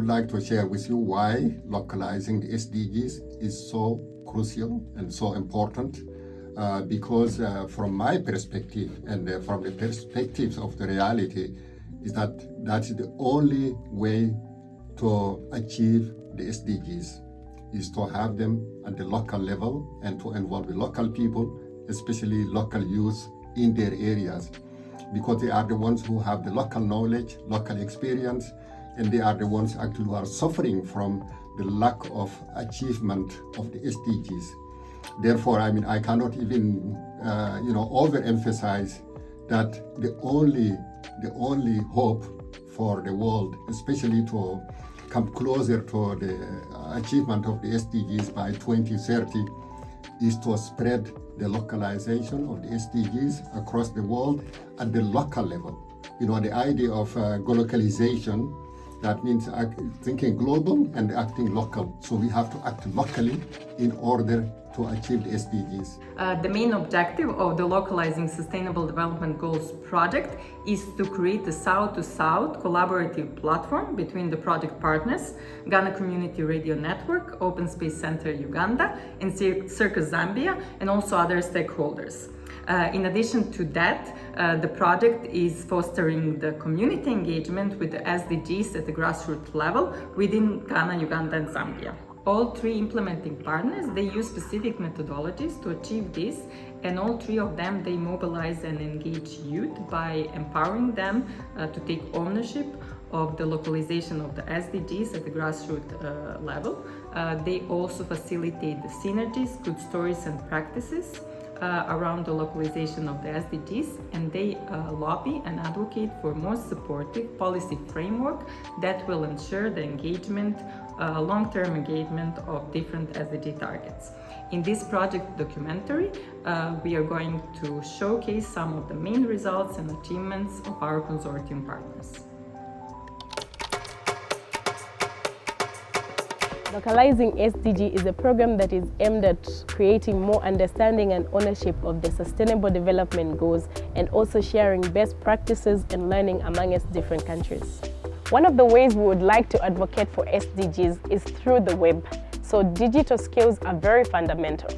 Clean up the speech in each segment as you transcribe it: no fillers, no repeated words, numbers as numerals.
like to share with you why localizing the SDGs is so crucial and so important. Because from my perspective and from the perspectives of the reality, is that that's the only way to achieve the SDGs, is to have them at the local level and to involve the local people, especially local youth in their areas, because they are the ones who have the local knowledge, local experience, and they are the ones actually who are suffering from the lack of achievement of the SDGs. Therefore, I cannot even, overemphasize that the only hope for the world, especially to come closer to the achievement of the SDGs by 2030, is to spread the localization of the SDGs across the world at the local level. The idea of localization, that means thinking global and acting local. So we have to act locally in order to achieve the SDGs. The main objective of the Localizing Sustainable Development Goals project is to create a South-to-South collaborative platform between the project partners, Ghana Community Radio Network, Open Space Center Uganda, and Circus Zambia, and also other stakeholders. In addition to that, the project is fostering the community engagement with the SDGs at the grassroots level within Ghana, Uganda, and Zambia. All three implementing partners, they use specific methodologies to achieve this, and all three of them, they mobilize and engage youth by empowering them to take ownership of the localization of the SDGs at the grassroots level. They also facilitate the synergies, good stories, and practices around the localization of the SDGs, and they lobby and advocate for more supportive policy framework that will ensure the engagement, long-term engagement of different SDG targets. In this project documentary, we are going to showcase some of the main results and achievements of our consortium partners. Localizing SDG is a program that is aimed at creating more understanding and ownership of the Sustainable Development Goals, and also sharing best practices and learning among its different countries. One of the ways we would like to advocate for SDGs is through the web, so digital skills are very fundamental.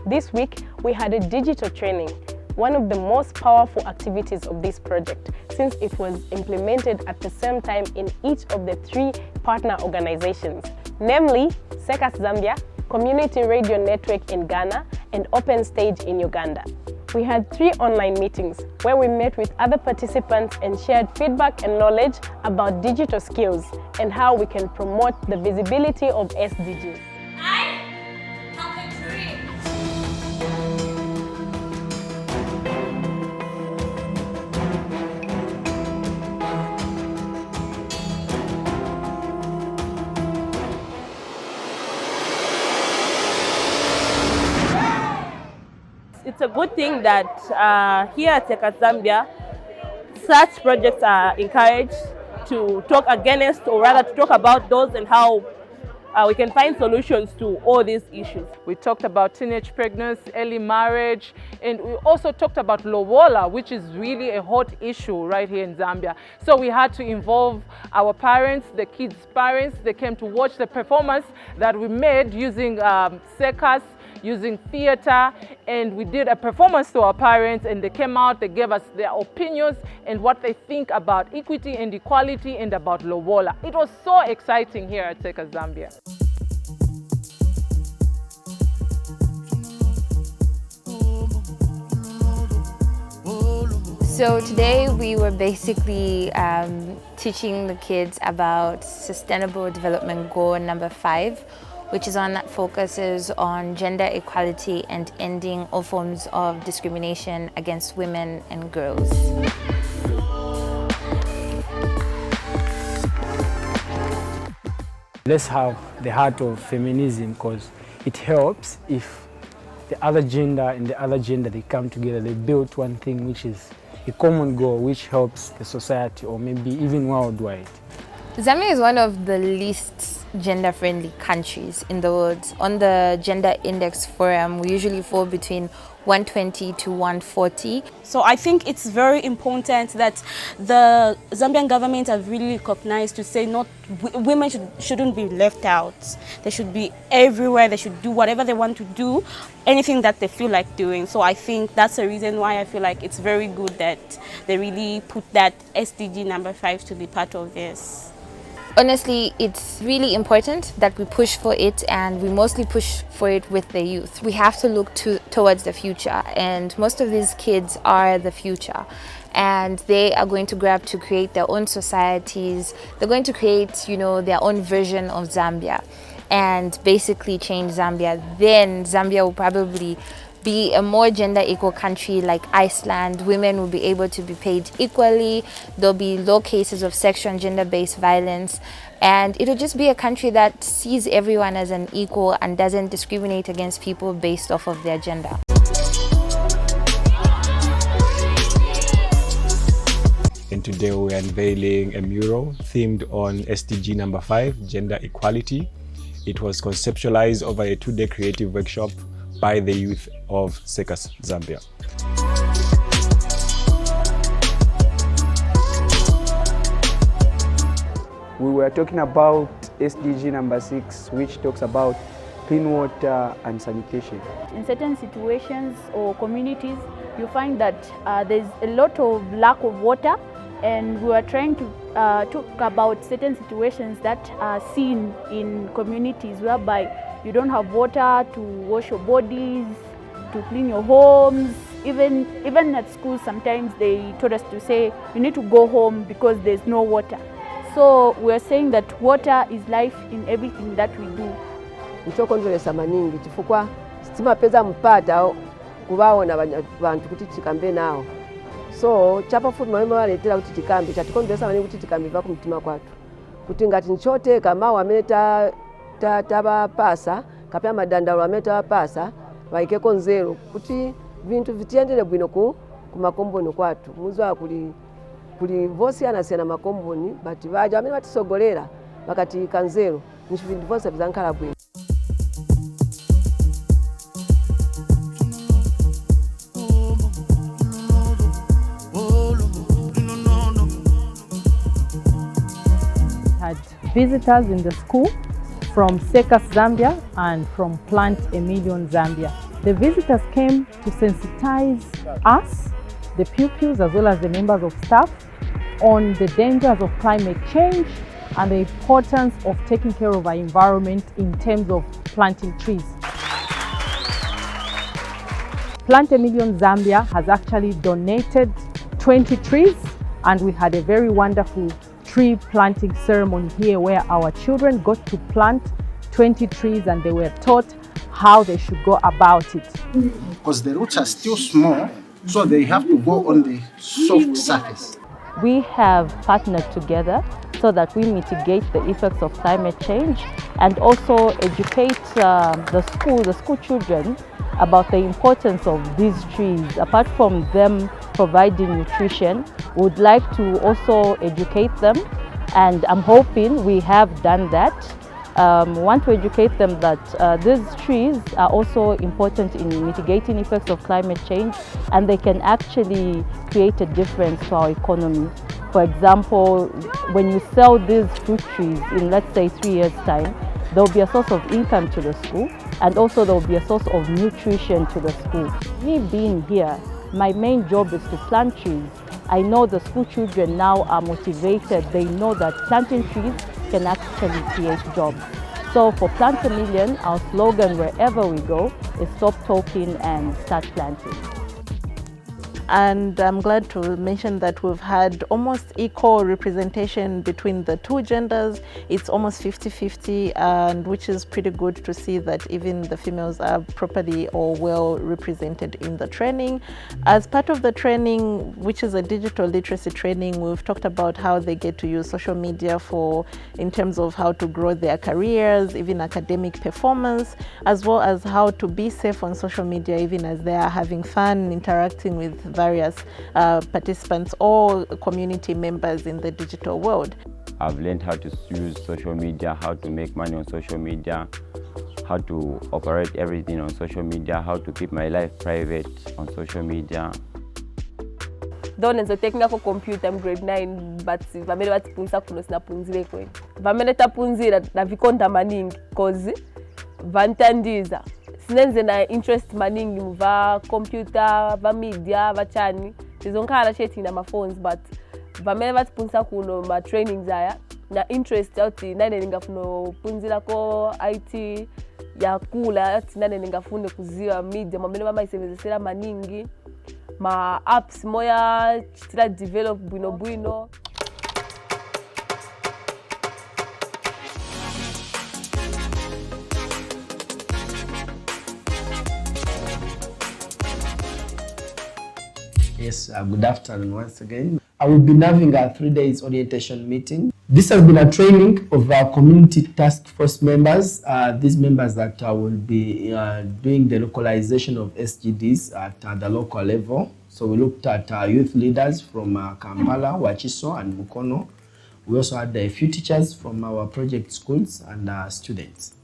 This week, we had a digital training, one of the most powerful activities of this project, since it was implemented at the same time in each of the three partner organizations, namely Circus Zambia, Community Radio Network in Ghana, and Open Stage in Uganda. We had 3 online meetings where we met with other participants and shared feedback and knowledge about digital skills and how we can promote the visibility of SDGs. It's a good thing that here at Zambia, such projects are encouraged to talk against, or rather to talk about those and how we can find solutions to all these issues. We talked about teenage pregnancy, early marriage, and we also talked about lobola, which is really a hot issue right here in Zambia. So we had to involve our parents, the kids' parents. They came to watch the performance that we made using circus, using theater, and we did a performance to our parents, and they came out, they gave us their opinions and what they think about equity and equality and about lobola. It was so exciting here at Zambia. So today we were basically teaching the kids about Sustainable Development Goal number 5, which is one that focuses on gender equality and ending all forms of discrimination against women and girls. Let's have the heart of feminism, because it helps if the other gender and the other gender, they come together, they build one thing which is a common goal which helps the society or maybe even worldwide. Zambia is one of the least gender-friendly countries in the world. On the Gender Index Forum, we usually fall between 120 to 140. So I think it's very important that the Zambian government have really recognized to say women shouldn't be left out. They should be everywhere. They should do whatever they want to do, anything that they feel like doing. So I think that's the reason why I feel like it's very good that they really put that SDG number 5 to be part of this. Honestly, it's really important that we push for it, and we mostly push for it with the youth. We have to look towards the future, and most of these kids are the future. And they are going to grow up to create their own societies. They're going to create, their own version of Zambia and basically change Zambia. Then Zambia will probably be a more gender equal country like Iceland. Women will be able to be paid equally. There'll be low cases of sexual and gender-based violence. And it'll just be a country that sees everyone as an equal and doesn't discriminate against people based off of their gender. And today we're unveiling a mural themed on SDG number 5, gender equality. It was conceptualized over a 2-day creative workshop by the youth of SECAS Zambia. We were talking about SDG number 6, which talks about clean water and sanitation. In certain situations or communities, you find that there's a lot of lack of water, and we were trying to talk about certain situations that are seen in communities whereby you don't have water to wash your bodies, to clean your homes. Even at school, sometimes they told us to say, you need to go home because there's no water. So we're saying that water is life in everything that we do. Nchokondolesa maningi chifukwa simapeza mpata kubaona bantu kuti tikambe nawo. So chapafupi mawema waletera kuti tikambe chatikondolesa maningi kuti tikambe va kumtima kwatu. Kuti ngati nchoteka mawu amene tabapasa kapya madandalo amene tabapasa vaikeko nzeru kuti vintu vitiyendere bwino ku makomboni kwatu. Muzwa kuli vosi anasiyana makomboni bati vaja amene batisogolera bakati kanzero nchipindi vonse bizankhala bwino. Had visitors in the school from SECAS Zambia and from Plant a Million Zambia. The visitors came to sensitize us, the pupils as well as the members of staff, on the dangers of climate change and the importance of taking care of our environment in terms of planting trees. Plant a Million Zambia has actually donated 20 trees, and we had a very wonderful tree planting ceremony here where our children got to plant 20 trees and they were taught how they should go about it. Because the roots are still small, so they have to go on the soft surface. We have partnered together so that we mitigate the effects of climate change and also educate the school children about the importance of these trees. Apart from them providing nutrition, we would like to also educate them, and I'm hoping we have done that. We want to educate them that these trees are also important in mitigating effects of climate change, and they can actually create a difference to our economy. For example, when you sell these fruit trees in, let's say, 3 years' time, there will be a source of income to the school, and also there will be a source of nutrition to the school. Me being here, my main job is to plant trees. I know the school children now are motivated. They know that planting trees can actually create jobs. So for Plant a Million, our slogan wherever we go is stop talking and start planting. And I'm glad to mention that we've had almost equal representation between the two genders. It's almost 50-50, and which is pretty good to see that even the females are properly or well represented in the training. As part of the training, which is a digital literacy training, we've talked about how they get to use social media in terms of how to grow their careers, even academic performance, as well as how to be safe on social media, even as they are having fun interacting with various participants or community members in the digital world. I've learned how to use social media, how to make money on social media, how to operate everything on social media, how to keep my life private on social media. Though nzotekingako computer grade 9 but vamene vatipunzisa kuno sinapunzire kweni. Vamene tapunzira na vikonda maningi cause vantandiza. Sinenze na interest maningi va computer, va media, va chani. Tizonkhala cheti na phones but vamene vatipunzisa kuno ma trainings aya na interest yauti nane ningafuno punzira ko IT yakula ati nane ningafune kuziwa media mamene vamaisebenzesera maningi. Ma apps moya chitira develop bwino. Yes, good afternoon once again. I will be having a 3 days orientation meeting. This has been a training of our community task force members. These members that will be doing the localization of SDGs at the local level. So we looked at youth leaders from Kampala, Wachiso and Mukono. We also had a few teachers from our project schools and students.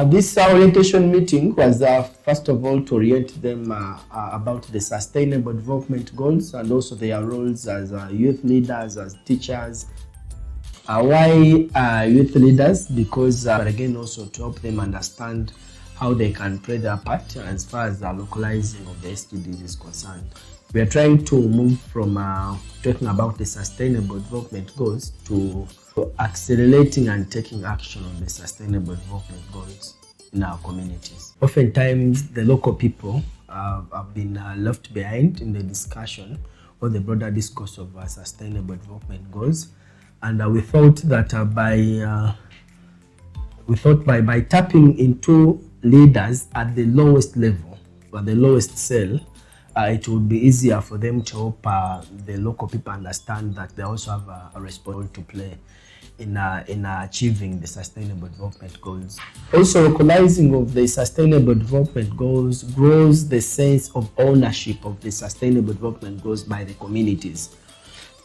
This orientation meeting was first of all to orient them about the Sustainable Development Goals and also their roles as youth leaders, as teachers. Why youth leaders? Because again also to help them understand how they can play their part as far as the localizing of the SDGs is concerned. We are trying to move from talking about the Sustainable Development Goals to accelerating and taking action on the Sustainable Development Goals in our communities. Oftentimes, the local people have been left behind in the discussion or the broader discourse of Sustainable Development Goals, and we thought that by tapping into leaders at the lowest level, or the lowest cell, it would be easier for them to help the local people understand that they also have a responsibility to play in achieving the Sustainable Development Goals. Also, localizing of the Sustainable Development Goals grows the sense of ownership of the Sustainable Development Goals by the communities.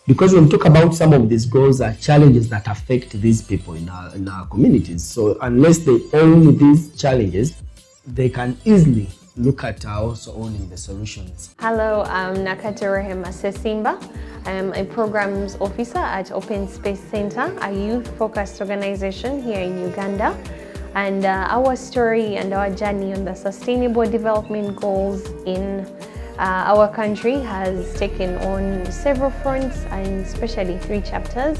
Because when we talk about some of these goals are challenges that affect these people in our communities. So unless they own these challenges, they can easily look at also owning the solutions. Hello, I'm Nakaterehema Sesimba. I am a programs officer at Open Space Center, a youth-focused organization here in Uganda. And our story and our journey on the Sustainable Development Goals in our country has taken on several fronts and especially 3 chapters.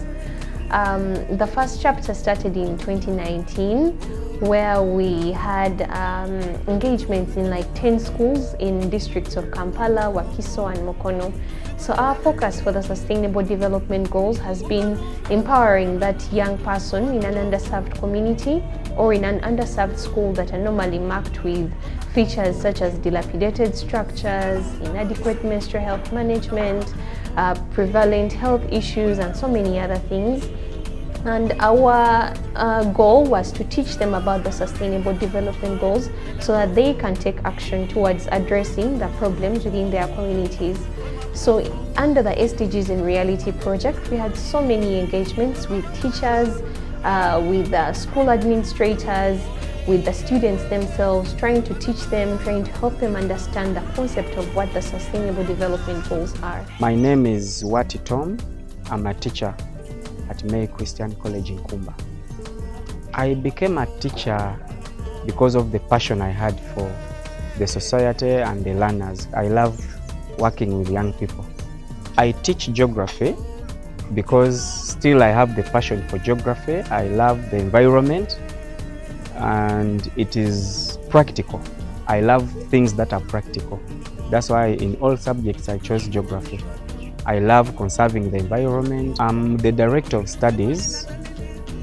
The first chapter started in 2019, where we had engagements in like 10 schools in districts of Kampala, Wakiso and Mukono. So our focus for the Sustainable Development Goals has been empowering that young person in an underserved community or in an underserved school that are normally marked with features such as dilapidated structures, inadequate menstrual health management, prevalent health issues and so many other things. And our goal was to teach them about the Sustainable Development Goals so that they can take action towards addressing the problems within their communities. So under the SDGs in Reality project, we had so many engagements with teachers, with the school administrators, with the students themselves, trying to teach them, trying to help them understand the concept of what the Sustainable Development Goals are. My name is Wati Tom. I'm a teacher at May Christian College in Kumba. I became a teacher because of the passion I had for the society and the learners. I love working with young people. I teach geography because still I have the passion for geography. I love the environment and it is practical. I love things that are practical. That's why in all subjects I chose geography. I love conserving the environment. I'm the director of studies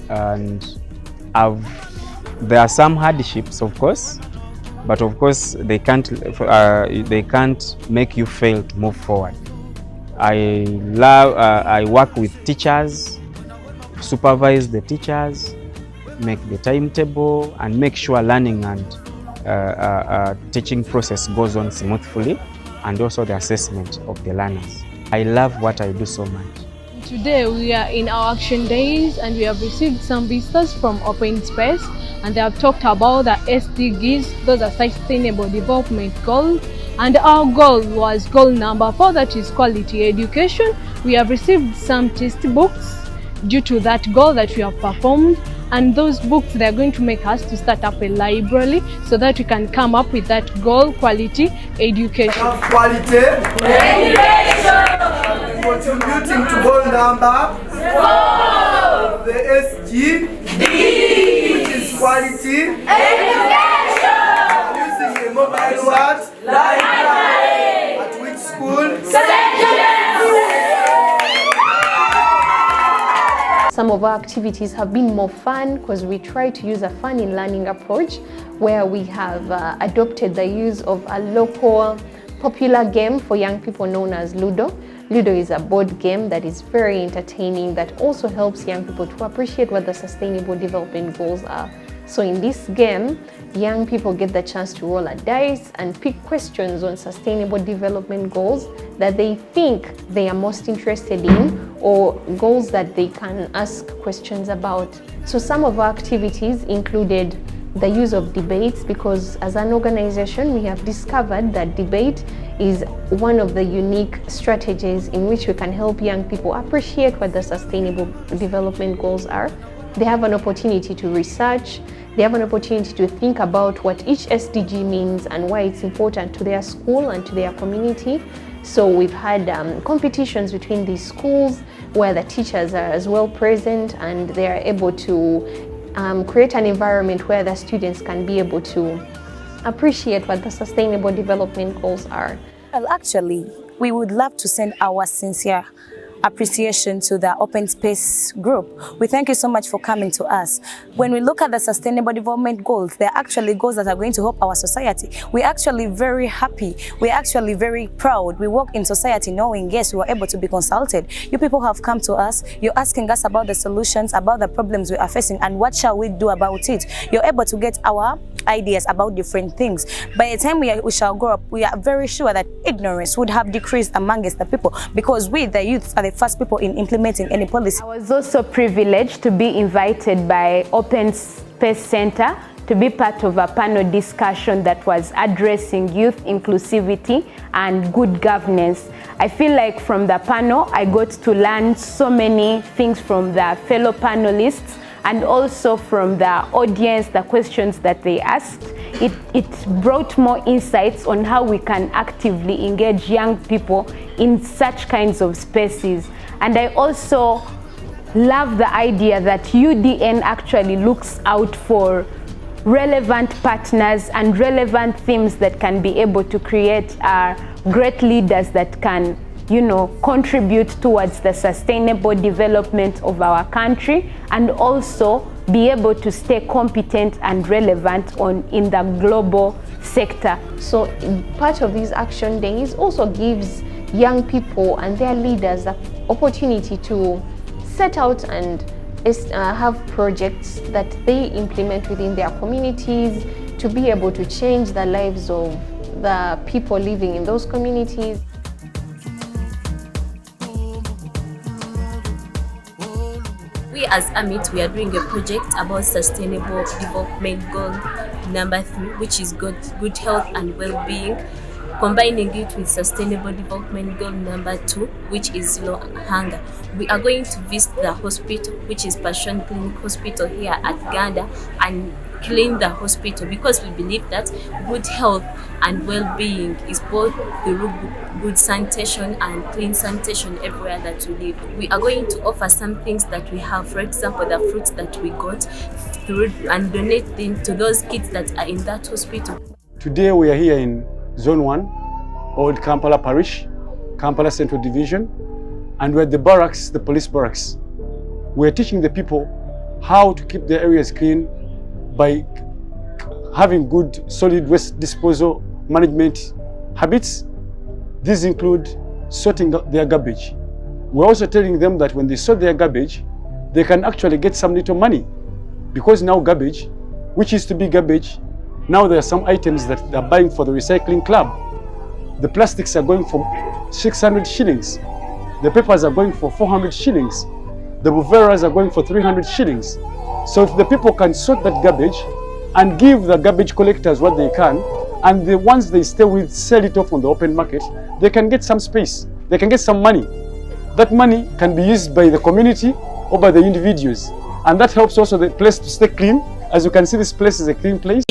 and there are some hardships, of course, but of course they can't make you fail to move forward. I work with teachers, supervise the teachers, make the timetable and make sure learning and teaching process goes on smoothly. and also the assessment of the learners. I love what I do so much. Today we are in our action days and we have received some visitors from Open Space, and they have talked about the SDGs, those are Sustainable Development Goals, and our goal was goal number 4, that is quality education. We have received some textbooks due to that goal that we have performed, and those books, they are going to make us to start up a library so that we can come up with that goal, quality education. Quality education! Contributing to goal number 4 of the SDGs, which is quality education. Using a mobile what? Library. At which school? Some of our activities have been more fun because we try to use a fun in learning approach where we have adopted the use of a local popular game for young people known as Ludo. Ludo is a board game that is very entertaining that also helps young people to appreciate what the Sustainable Development Goals are. So in this game, young people get the chance to roll a dice and pick questions on Sustainable Development Goals that they think they are most interested in, or goals that they can ask questions about. So some of our activities included the use of debates, because as an organization we have discovered that debate is one of the unique strategies in which we can help young people appreciate what the Sustainable Development Goals are. They have an opportunity to research, they have an opportunity to think about what each SDG means and why it's important to their school and to their community. So we've had competitions between these schools where the teachers are as well present, and they are able to create an environment where the students can be able to appreciate what the Sustainable Development Goals are. Well, actually, we would love to send our sincere appreciation to the Open Space group. We thank you so much for coming to us. When we look at the Sustainable Development Goals, they're actually goals that are going to help our society. We're actually very happy. We're actually very proud. We work in society knowing, yes, we were able to be consulted. You people have come to us. You're asking us about the solutions, about the problems we are facing, and what shall we do about it. You're able to get our ideas about different things. By the time we shall grow up, we are very sure that ignorance would have decreased amongst the people, because we, the youth, are the first people in implementing any policy. I was also privileged to be invited by Open Space Center to be part of a panel discussion that was addressing youth inclusivity and good governance. I feel like from the panel, I got to learn so many things from the fellow panelists, and also from the audience, the questions that they asked. It brought more insights on how we can actively engage young people in such kinds of spaces. And I also love the idea that UDN actually looks out for relevant partners and relevant themes that can be able to create great leaders that can, contribute towards the sustainable development of our country, and also be able to stay competent and relevant in the global sector. So part of these action days also gives young people and their leaders the opportunity to set out and have projects that they implement within their communities to be able to change the lives of the people living in those communities. We as AMIT, we are doing a project about Sustainable Development Goal number 3, which is good health and well-being, combining it with Sustainable Development Goal number 2, which is zero hunger. We are going to visit the hospital, which is Passion Clinic Hospital here at Uganda, and clean the hospital, because we believe that good health and well-being is both through good sanitation and clean sanitation everywhere that we live. We are going to offer some things that we have, for example, the fruits that we got through, and donate them to those kids that are in that hospital. Today we are here in Zone 1, Old Kampala Parish, Kampala Central Division, and we're at the barracks, the police barracks. We're teaching the people how to keep their areas clean by having good solid waste disposal management habits. These include sorting their garbage. We're also telling them that when they sort their garbage, they can actually get some little money, because now garbage, which used to be garbage, now there are some items that they're buying for the recycling club. The plastics are going for 600 shillings. The papers are going for 400 shillings. The buveras are going for 300 shillings. So if the people can sort that garbage and give the garbage collectors what they can, and the ones they stay with sell it off on the open market, they can get some space, they can get some money. That money can be used by the community or by the individuals. And that helps also the place to stay clean. As you can see, this place is a clean place.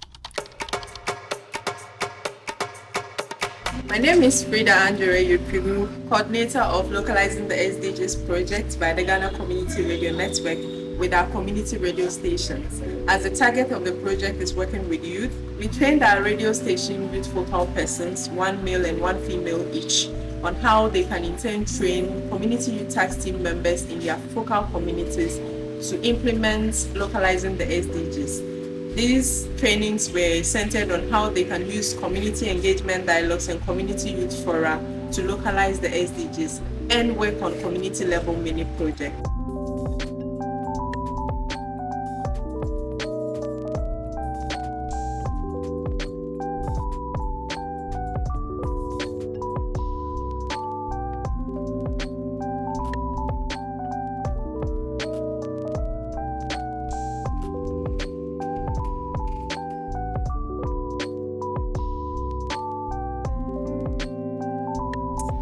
My name is Frida Andre Yupigu, coordinator of Localizing the SDGs project by the Ghana Community Radio Network with our community radio stations. As the target of the project is working with youth, we trained our radio station youth focal persons, 1 male and 1 female each, on how they can in turn train community youth task team members in their focal communities to implement Localizing the SDGs. These trainings were centered on how they can use community engagement dialogues and community youth fora to localize the SDGs and work on community level mini projects.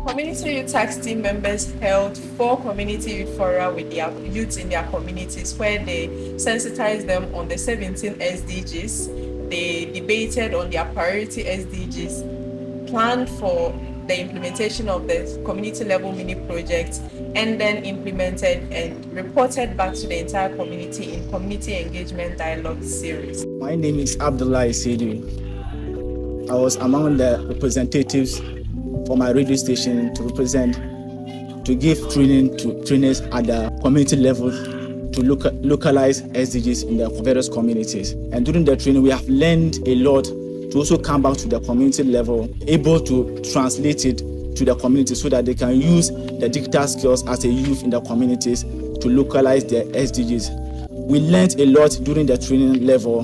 Community youth task team members held 4 community youth fora with their youth in their communities, where they sensitized them on the 17 SDGs. They debated on their priority SDGs, planned for the implementation of the community level mini project, and then implemented and reported back to the entire community in community engagement dialogue series. My name is Abdullah Isidi. I was among the representatives for my radio station to give training to trainers at the community level to localize SDGs in the various communities. And during the training, we have learned a lot to also come back to the community level, able to translate it to the community so that they can use the digital skills as a youth in the communities to localize their SDGs. We learned a lot during the training level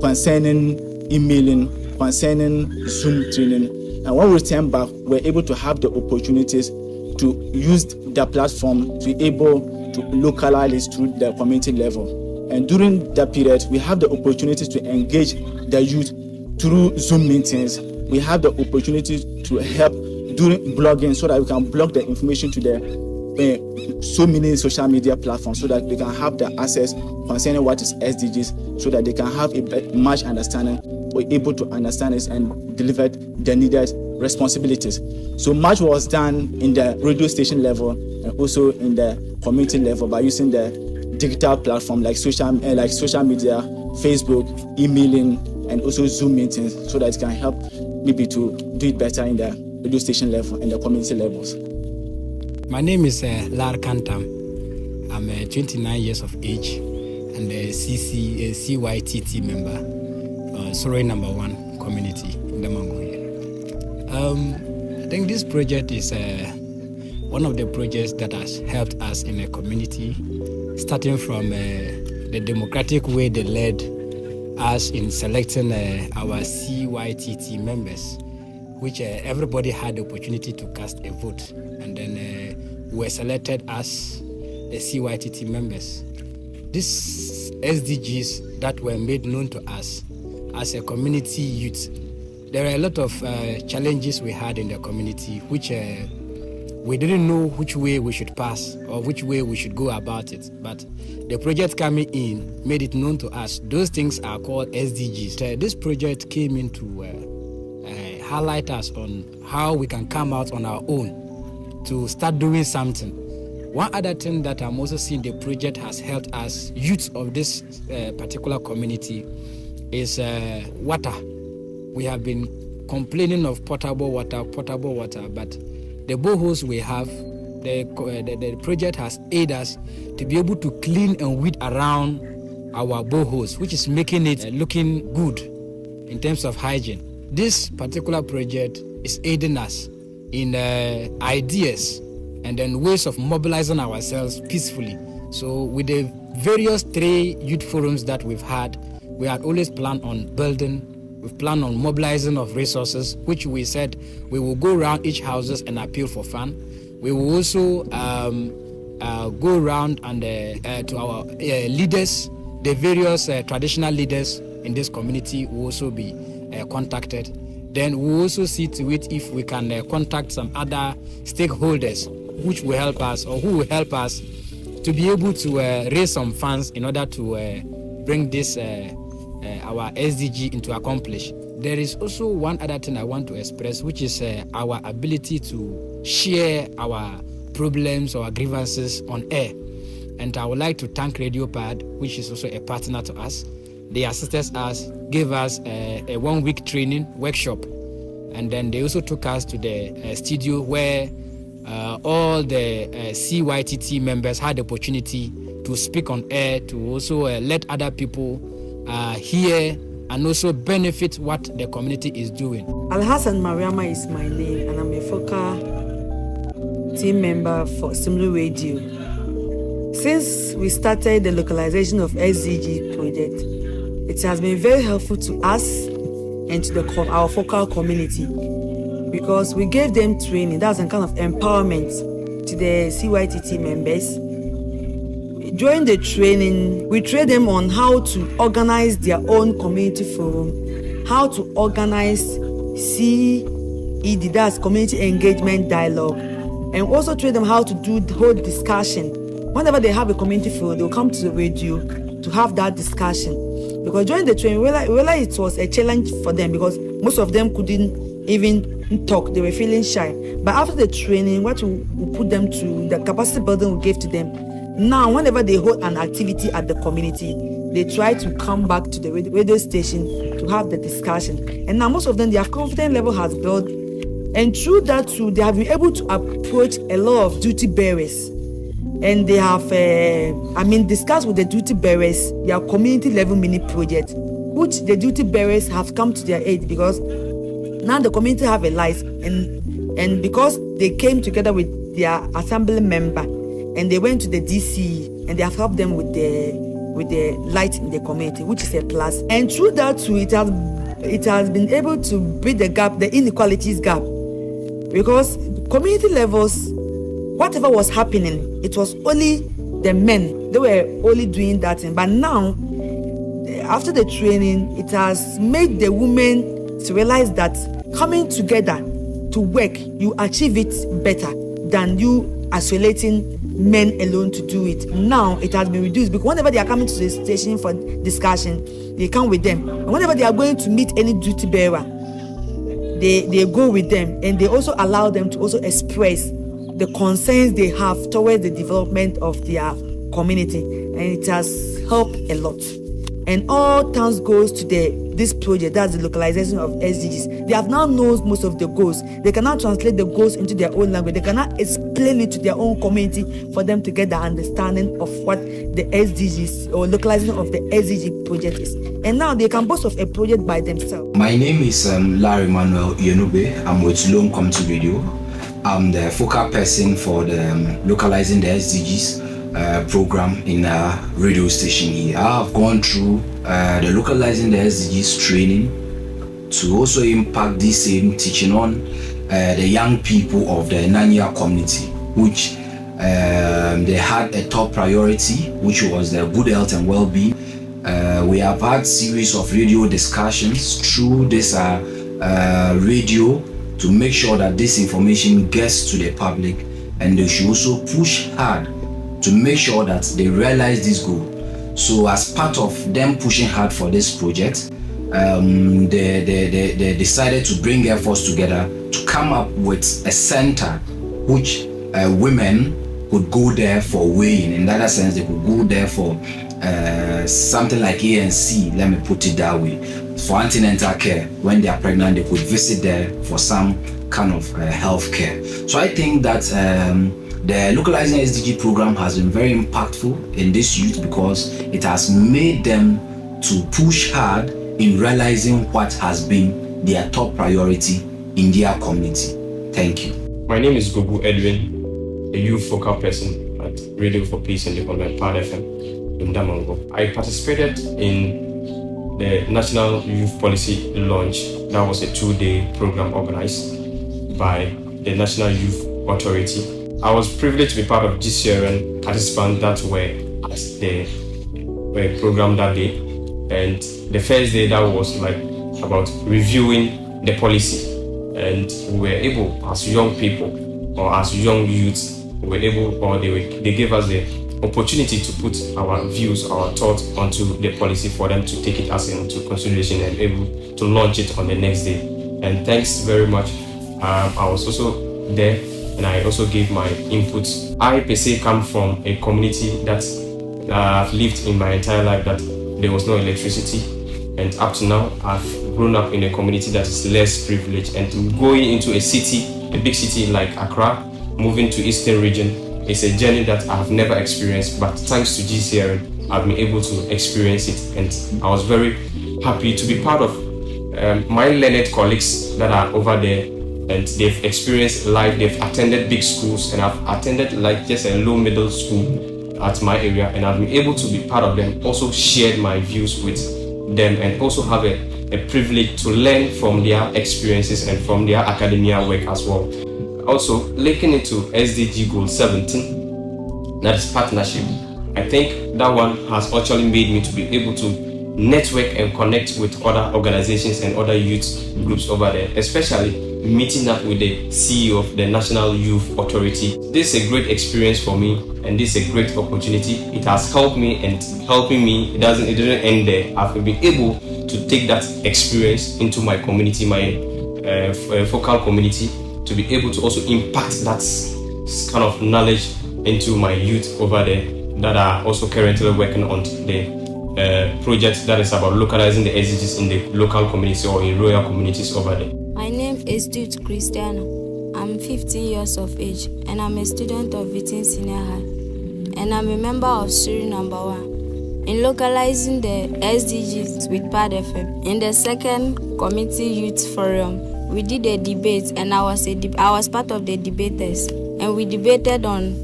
concerning emailing, concerning Zoom training. And when we return back, we're able to have the opportunities to use the platform to be able to localize through the community level. And during that period, we have the opportunity to engage the youth through Zoom meetings. We have the opportunity to help during blogging so that we can blog the information to the so many social media platforms so that they can have the access concerning what is SDGs so that they can have a much understanding or able to understand it and deliver the needed responsibilities. So much was done in the radio station level and also in the community level by using the digital platform like social media, Facebook, emailing, and also Zoom meetings so that it can help maybe to do it better in the radio station level and the community levels. My name is Lar Kantam. I'm 29 years of age and a CYTT member, Soroi number 1 community in the Mongolia. I think this project is one of the projects that has helped us in a community, starting from the democratic way they led us in selecting our CYTT members, which everybody had the opportunity to cast a vote, and then were selected as the CYTT members. These SDGs that were made known to us as a community youth, there are a lot of challenges we had in the community, which we didn't know which way we should pass or which way we should go about it. But the project coming in made it known to us. Those things are called SDGs. This project came in to highlight us on how we can come out on our own to start doing something. One other thing that I'm also seeing the project has helped us, youth of this particular community, is water. We have been complaining of potable water, but the boreholes we have, the project has aided us to be able to clean and weed around our boreholes, which is making it looking good in terms of hygiene. This particular project is aiding us in ideas and then ways of mobilizing ourselves peacefully. So with the various 3 youth forums that we've had, we had always planned on building We've planned on mobilizing of resources, which we said we will go around each houses and appeal for fund. We will also go around and to our leaders, the various traditional leaders in this community will also be contacted. Then we'll also see to it if we can contact some other stakeholders which will help us or who will help us to be able to raise some funds in order to bring this our SDG into accomplish. There is also one other thing I want to express, which is our ability to share our problems or grievances on air. And I would like to thank Radio Pad, which is also a partner to us. They assisted us, gave us a 1-week training workshop, and then they also took us to the studio where all the CYTT members had the opportunity to speak on air, to also let other people hear and also benefit what the community is doing. Alhassan Mariama is my name, and I'm a focal team member for Simlu Radio. Since we started the localization of SDG project, it has been very helpful to us and to our focal community, because we gave them training. That's a kind of empowerment to the CYTT members. During the training, we trained them on how to organize their own community forum, how to organize CED, that's community engagement dialogue, and also train them how to do the whole discussion. Whenever they have a community forum, they'll come to the radio to have that discussion. Because during the training, we realized it was a challenge for them because most of them couldn't even talk. They were feeling shy. But after the training, what we put them to, the capacity building we gave to them, now whenever they hold an activity at the community, they try to come back to the radio station to have the discussion. And now most of them, their confidence level has built. And through that too, they have been able to approach a lot of duty bearers. And they have, discussed with the duty bearers their community level mini project, which the duty bearers have come to their aid because now the community have a light, and because they came together with their assembly member and they went to the DC and they have helped them with the light in the community, which is a plus. And through that too, it has been able to bridge the gap, the inequalities gap, because community levels, whatever was happening, it was only the men. They were only doing that thing. But now, after the training, it has made the women to realize that coming together to work, you achieve it better than you isolating men alone to do it. Now, it has been reduced because whenever they are coming to the station for discussion, they come with them. And whenever they are going to meet any duty bearer, they go with them, and they also allow them to also express the concerns they have towards the development of their community, and it has helped a lot. And all thanks goes to this project, that's the localization of SDGs. They have now known most of the goals. They can now translate the goals into their own language. They can now explain it to their own community for them to get the understanding of what the SDGs or localization of the SDG project is. And now they can boast of a project by themselves. My name is Larry Manuel Yenube. I'm with Loam Community Radio. I'm the focal person for the Localizing the SDGs program in a radio station here. I've gone through the Localizing the SDGs training to also impact this same teaching on the young people of the Nanya community, which they had a top priority, which was their good health and well-being. We have had series of radio discussions through this radio to make sure that this information gets to the public, and they should also push hard to make sure that they realize this goal. So as part of them pushing hard for this project, they decided to bring efforts together to come up with a center which women could go there for weighing. In that sense, they could go there for something like ANC, let me put it that way, for antenatal care. When they are pregnant, they could visit there for some kind of health care. So I think that the Localizing SDG program has been very impactful in this youth because it has made them to push hard in realizing what has been their top priority in their community. Thank you. My name is Gugu Edwin, a youth focal person at Radio for Peace and Development, Pad FM, in Damango. I participated in the National Youth Policy launch. That was a 2-day program organized by the National Youth Authority. I was privileged to be part of GCRN participants that were at the program that day. And the first day, that was like about reviewing the policy. And we were able, as young people or as young youths, we were able, or they gave us the opportunity to put our views, our thoughts onto the policy for them to take it as into consideration and able to launch it on the next day. And thanks very much. I was also there and I also gave my inputs. I per se come from a community that I've lived in my entire life that there was no electricity, and up to now I've grown up in a community that is less privileged, and going into a city, a big city like Accra, moving to Eastern region, it's a journey that I have never experienced, but thanks to GCRN, I've been able to experience it, and I was very happy to be part of my learned colleagues that are over there, and they've experienced life, they've attended big schools, and I've attended like just a low middle school at my area, and I've been able to be part of them, also shared my views with them, and also have a privilege to learn from their experiences and from their academia work as well. Also, linking into SDG Goal 17, that is partnership. I think that one has actually made me to be able to network and connect with other organizations and other youth groups over there, especially meeting up with the CEO of the National Youth Authority. This is a great experience for me, and this is a great opportunity. It has helped me and helping me. It didn't end there. I've been able to take that experience into my community, my focal community, to be able to also impact that kind of knowledge into my youth over there that are also currently working on the project that is about localizing the SDGs in the local community or in rural communities over there. My name is Dude Christiana. I'm 15 years of age and I'm a student of Vitin Senior High. And I'm a member of Series number 1 in localizing the SDGs with PAD FM. In the second Community Youth Forum, we did a debate and I was part of the debaters. And we debated on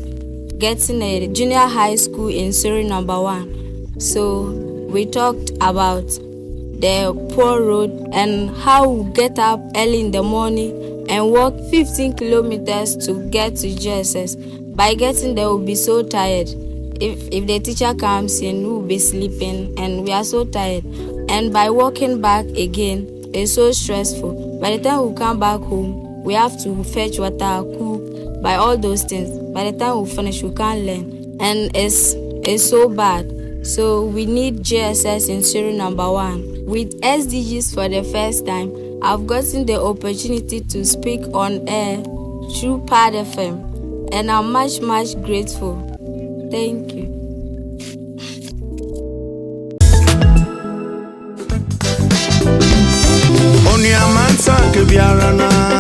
getting a junior high school in Series number 1. So we talked about the poor road and how we get up early in the morning and walk 15 kilometers to get to GSS. By getting there, we'll be so tired. If the teacher comes in, we'll be sleeping and we are so tired. And by walking back again, it's so stressful. By the time we come back home, we have to fetch water, cook, by all those things. By the time we finish, we can't learn. And it's so bad. So we need GSS in Series number 1. With SDGs for the first time, I've gotten the opportunity to speak on air through PAD FM, and I'm much grateful. Thank you. Oni amansa ke biarana